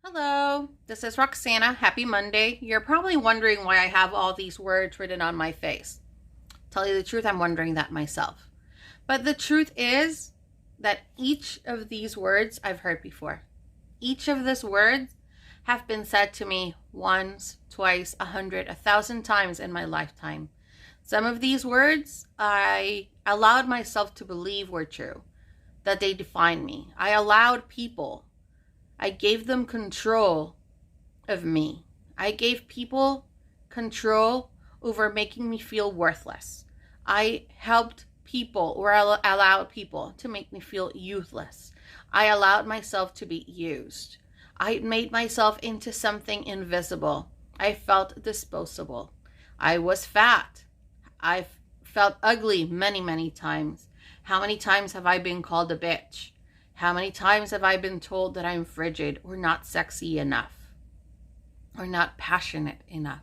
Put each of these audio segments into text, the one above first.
Hello, this is Roxana. Happy Monday. You're probably wondering why I have all these words written on my face. Tell you the truth, I'm wondering that myself. But the truth is that each of these words I've heard before. Each of these words have been said to me once, twice, 100, 1,000 times in my lifetime. Some of these words I allowed myself to believe were true, that they define me. I gave them control of me. I gave people control over making me feel worthless. I helped people or allowed people to make me feel useless. I allowed myself to be used. I made myself into something invisible. I felt disposable. I was fat. I felt ugly many, many times. How many times have I been called a bitch? How many times have I been told that I'm frigid or not sexy enough or not passionate enough?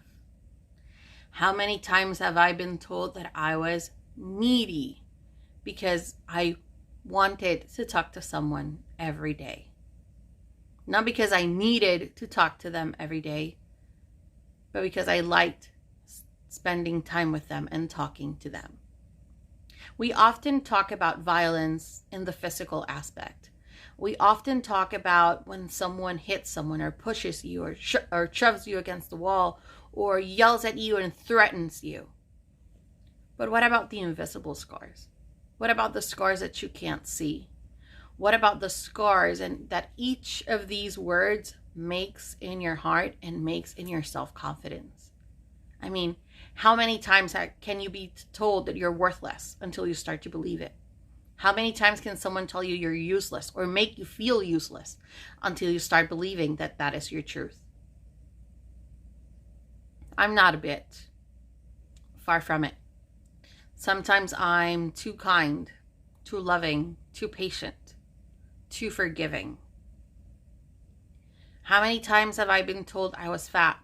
How many times have I been told that I was needy because I wanted to talk to someone every day? Not because I needed to talk to them every day, but because I liked spending time with them and talking to them. We often talk about violence in the physical aspect. We often talk about when someone hits someone or pushes you or shoves you against the wall or yells at you and threatens you. But what about the invisible scars? What about the scars that you can't see? What about the scars and that each of these words makes in your heart and makes in your self-confidence? I mean, how many times can you be told that you're worthless until you start to believe it? How many times can someone tell you you're useless or make you feel useless until you start believing that that is your truth? I'm not a bit. Far from it. Sometimes I'm too kind, too loving, too patient, too forgiving. How many times have I been told I was fat?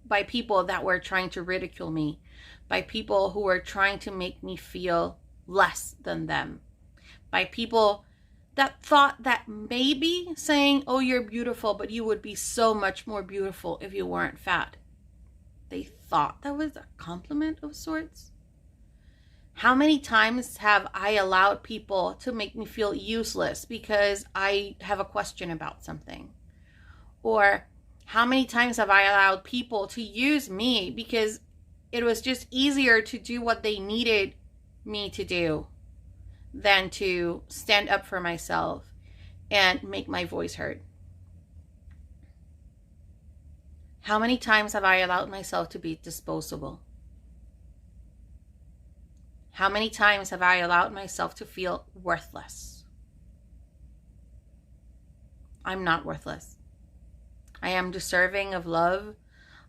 By people that were trying to ridicule me, by people who were trying to make me feel less than them, by people that thought that maybe saying, oh, you're beautiful, but you would be so much more beautiful if you weren't fat. They thought that was a compliment of sorts. How many times have I allowed people to make me feel useless because I have a question about something? Or how many times have I allowed people to use me because it was just easier to do what they needed me to do than to stand up for myself and make my voice heard? How many times have I allowed myself to be disposable? How many times have I allowed myself to feel worthless? I'm not worthless. I am deserving of love.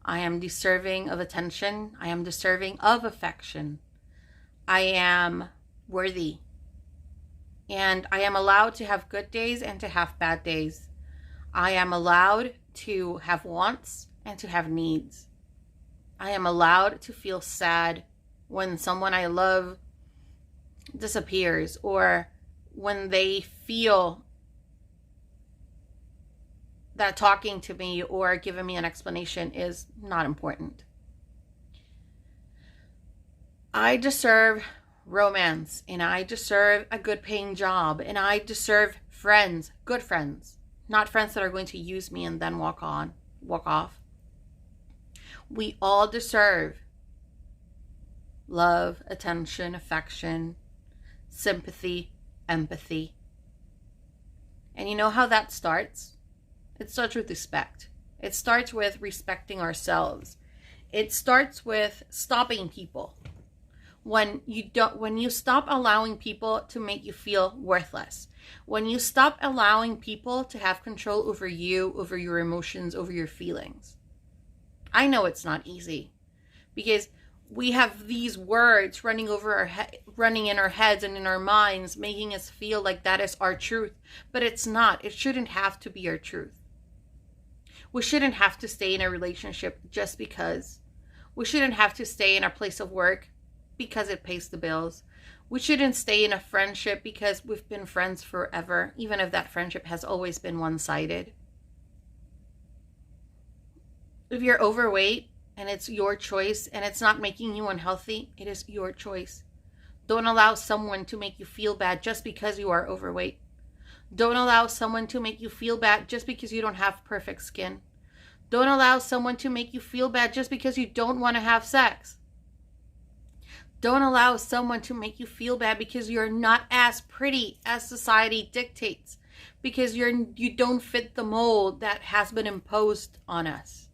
I am deserving of attention. I am deserving of affection. I am worthy. And I am allowed to have good days and to have bad days. I am allowed to have wants and to have needs. I am allowed to feel sad when someone I love disappears or when they feel that talking to me or giving me an explanation is not important. I deserve romance, and I deserve a good paying job, and I deserve friends, good friends, not friends that are going to use me and then walk off. We all deserve love, attention, affection, sympathy, empathy. And you know how that starts? It starts with respect. It starts with respecting ourselves. It starts with stopping people. When you stop allowing people to make you feel worthless, when you stop allowing people to have control over you, over your emotions, over your feelings. I know it's not easy because we have these words running in our heads and in our minds, making us feel like that is our truth, but it's not. It shouldn't have to be our truth. We shouldn't have to stay in a relationship just because. We shouldn't have to stay in our place of work because it pays the bills. We shouldn't stay in a friendship because we've been friends forever, even if that friendship has always been one-sided. If you're overweight and it's your choice and it's not making you unhealthy, it is your choice. Don't allow someone to make you feel bad just because you are overweight. Don't allow someone to make you feel bad just because you don't have perfect skin. Don't allow someone to make you feel bad just because you don't want to have sex. Don't allow someone to make you feel bad because you're not as pretty as society dictates, because you don't fit the mold that has been imposed on us.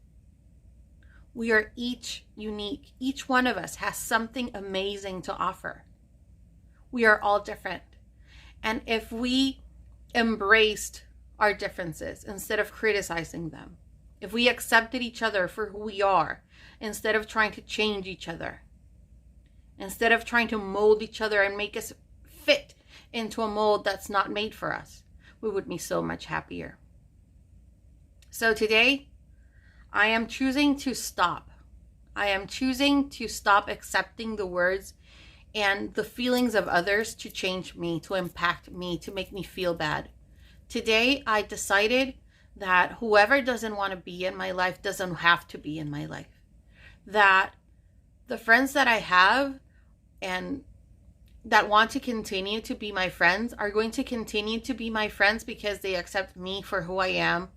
We are each unique. Each one of us has something amazing to offer. We are all different. And if we embraced our differences instead of criticizing them, if we accepted each other for who we are instead of trying to change each other, instead of trying to mold each other and make us fit into a mold that's not made for us, we would be so much happier. So today, I am choosing to stop. I am choosing to stop accepting the words and the feelings of others to change me, to impact me, to make me feel bad. Today, I decided that whoever doesn't want to be in my life doesn't have to be in my life. That the friends that I have and that want to continue to be my friends are going to continue to be my friends because they accept me for who I am,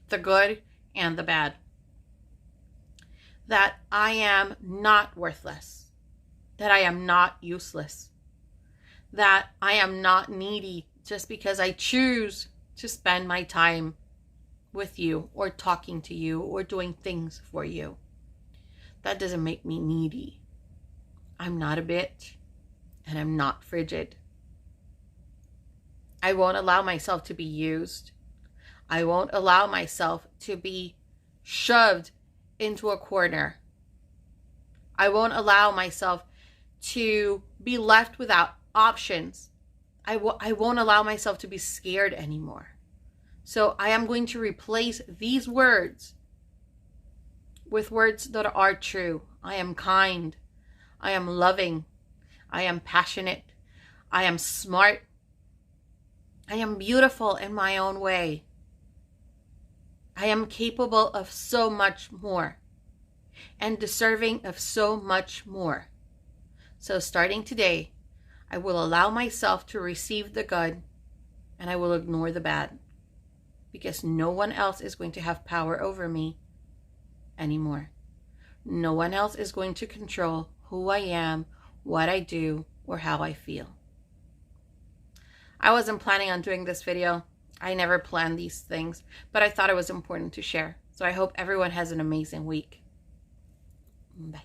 the good and the bad. That I am not worthless. That I am not useless. That I am not needy just because I choose to spend my time with you or talking to you or doing things for you. That doesn't make me needy. I'm not a bitch and I'm not frigid. I won't allow myself to be used. I won't allow myself to be shoved into a corner. I won't allow myself to be left without options. I won't allow myself to be scared anymore. So I am going to replace these words with words that are true. I am kind. I am loving. I am passionate. I am smart. I am beautiful in my own way. I am capable of so much more and deserving of so much more. So starting today, I will allow myself to receive the good and I will ignore the bad, because no one else is going to have power over me anymore. No one else is going to control who I am, what I do, or how I feel. I wasn't planning on doing this video. I never planned these things, but I thought it was important to share. So I hope everyone has an amazing week. Bye.